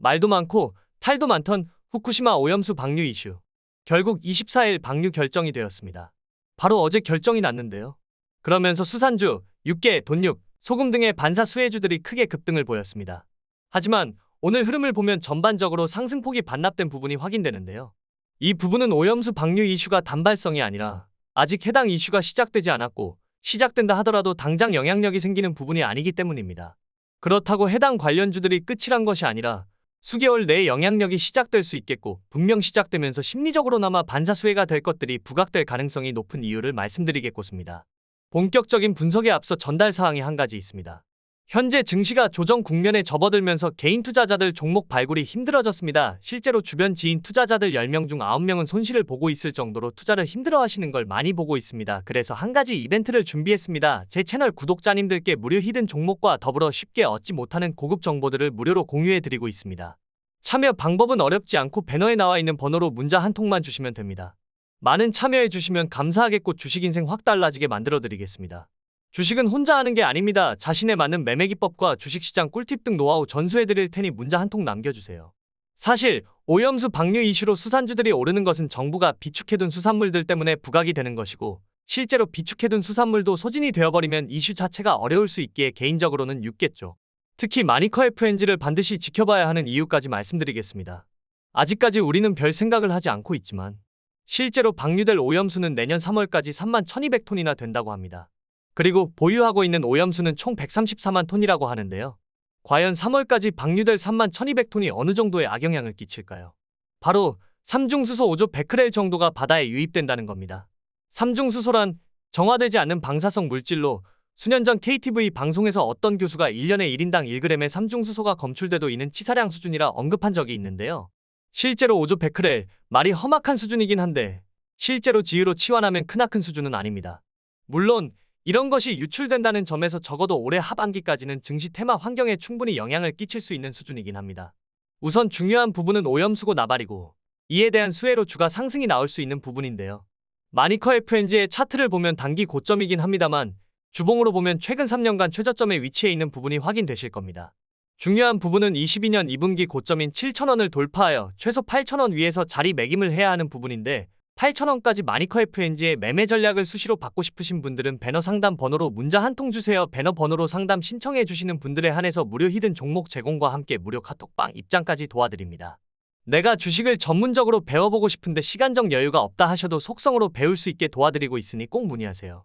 말도 많고 탈도 많던 후쿠시마 오염수 방류 이슈. 결국 24일 방류 결정이 되었습니다. 바로 어제 결정이 났는데요. 그러면서 수산주, 육개, 돈육, 소금 등의 반사 수혜주들이 크게 급등을 보였습니다. 하지만 오늘 흐름을 보면 전반적으로 상승폭이 반납된 부분이 확인되는데요. 이 부분은 오염수 방류 이슈가 단발성이 아니라 아직 해당 이슈가 시작되지 않았고 시작된다 하더라도 당장 영향력이 생기는 부분이 아니기 때문입니다. 그렇다고 해당 관련주들이 끝이란 것이 아니라 수개월 내에 영향력이 시작될 수 있겠고 분명 시작되면서 심리적으로나마 반사수혜가 될 것들이 부각될 가능성이 높은 이유를 말씀드리겠습니다. 본격적인 분석에 앞서 전달 사항이 한 가지 있습니다. 현재 증시가 조정 국면에 접어들면서 개인 투자자들 종목 발굴이 힘들어졌습니다. 실제로 주변 지인 투자자들 10명 중 9명은 손실을 보고 있을 정도로 투자를 힘들어하시는 걸 많이 보고 있습니다. 그래서 한 가지 이벤트를 준비했습니다. 제 채널 구독자님들께 무료 히든 종목과 더불어 쉽게 얻지 못하는 고급 정보들을 무료로 공유해드리고 있습니다. 참여 방법은 어렵지 않고 배너에 나와 있는 번호로 문자 한 통만 주시면 됩니다. 많은 참여해주시면 감사하겠고 주식 인생 확 달라지게 만들어드리겠습니다. 주식은 혼자 하는 게 아닙니다. 자신에 맞는 매매 기법과 주식시장 꿀팁 등 노하우 전수해드릴 테니 문자 한 통 남겨주세요. 사실 오염수 방류 이슈로 수산주들이 오르는 것은 정부가 비축해둔 수산물들 때문에 부각이 되는 것이고 실제로 비축해둔 수산물도 소진이 되어버리면 이슈 자체가 어려울 수 있기에 개인적으로는 육겠죠. 특히 마니커 FNG를 반드시 지켜봐야 하는 이유까지 말씀드리겠습니다. 아직까지 우리는 별 생각을 하지 않고 있지만 실제로 방류될 오염수는 내년 3월까지 31,200톤이나 된다고 합니다. 그리고 보유하고 있는 오염수는 총 134만 톤이라고 하는데요. 과연 3월까지 방류될 31,200톤이 어느 정도의 악영향을 끼칠까요? 바로 삼중수소 5조 베크렐 정도가 바다에 유입된다는 겁니다. 삼중수소란 정화되지 않는 방사성 물질로 수년 전 KTV 방송에서 어떤 교수가 1년에 1인당 1g의 삼중수소가 검출돼도 이는 치사량 수준이라 언급한 적이 있는데요. 실제로 5조 베크렐, 말이 험악한 수준이긴 한데 실제로 지유로 치환하면 크나큰 수준은 아닙니다. 물론 이런 것이 유출된다는 점에서 적어도 올해 하반기까지는 증시 테마 환경에 충분히 영향을 끼칠 수 있는 수준이긴 합니다. 우선 중요한 부분은 오염수고 나발이고 이에 대한 수혜로 주가 상승이 나올 수 있는 부분인데요. 마니커 FNG의 차트를 보면 단기 고점이긴 합니다만 주봉으로 보면 최근 3년간 최저점에 위치해 있는 부분이 확인되실 겁니다. 중요한 부분은 22년 2분기 고점인 7,000원을 돌파하여 최소 8,000원 위에서 자리매김을 해야 하는 부분인데 8,000원까지 마니커 FNG의 매매 전략을 수시로 받고 싶으신 분들은 배너 상담 번호로 문자 한 통 주세요. 배너 번호로 상담 신청해 주시는 분들에 한해서 무료 히든 종목 제공과 함께 무료 카톡방 입장까지 도와드립니다. 내가 주식을 전문적으로 배워보고 싶은데 시간적 여유가 없다 하셔도 속성으로 배울 수 있게 도와드리고 있으니 꼭 문의하세요.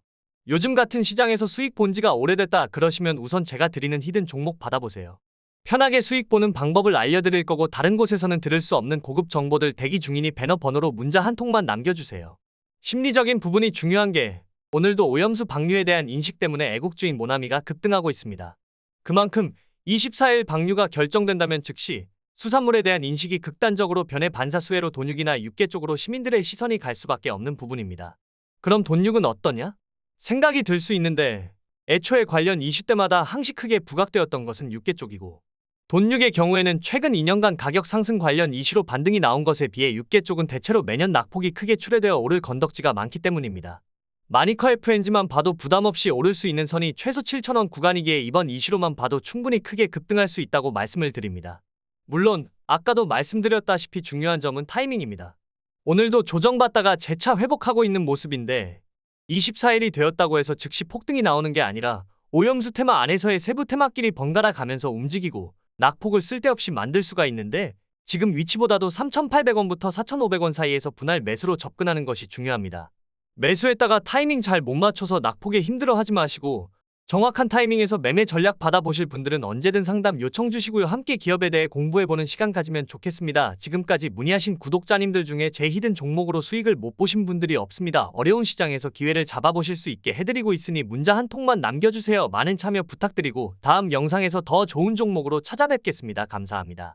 요즘 같은 시장에서 수익 본 지가 오래됐다 그러시면 우선 제가 드리는 히든 종목 받아보세요. 편하게 수익 보는 방법을 알려드릴 거고 다른 곳에서는 들을 수 없는 고급 정보들 대기 중이니 배너 번호로 문자 한 통만 남겨주세요. 심리적인 부분이 중요한 게 오늘도 오염수 방류에 대한 인식 때문에 애국주의 모나미가 급등하고 있습니다. 그만큼 24일 방류가 결정된다면 즉시 수산물에 대한 인식이 극단적으로 변해 반사수혜로 돈육이나 육개 쪽으로 시민들의 시선이 갈 수밖에 없는 부분입니다. 그럼 돈육은 어떠냐? 생각이 들 수 있는데 애초에 관련 이슈 때마다 항시 크게 부각되었던 것은 육개 쪽이고 돈육의 경우에는 최근 2년간 가격 상승 관련 이슈로 반등이 나온 것에 비해 육개 쪽은 대체로 매년 낙폭이 크게 출회되어 오를 건덕지가 많기 때문입니다. 마니커 FNG만 봐도 부담없이 오를 수 있는 선이 최소 7,000원 구간이기에 이번 이슈로만 봐도 충분히 크게 급등할 수 있다고 말씀을 드립니다. 물론 아까도 말씀드렸다시피 중요한 점은 타이밍입니다. 오늘도 조정받다가 재차 회복하고 있는 모습인데 24일이 되었다고 해서 즉시 폭등이 나오는 게 아니라 오염수 테마 안에서의 세부 테마끼리 번갈아 가면서 움직이고 낙폭을 쓸데없이 만들 수가 있는데 지금 위치보다도 3,800원부터 4,500원 사이에서 분할 매수로 접근하는 것이 중요합니다. 매수했다가 타이밍 잘 못 맞춰서 낙폭에 힘들어하지 마시고 정확한 타이밍에서 매매 전략 받아보실 분들은 언제든 상담 요청 주시고요. 함께 기업에 대해 공부해보는 시간 가지면 좋겠습니다. 지금까지 문의하신 구독자님들 중에 제 히든 종목으로 수익을 못 보신 분들이 없습니다. 어려운 시장에서 기회를 잡아보실 수 있게 해드리고 있으니 문자 한 통만 남겨주세요. 많은 참여 부탁드리고 다음 영상에서 더 좋은 종목으로 찾아뵙겠습니다. 감사합니다.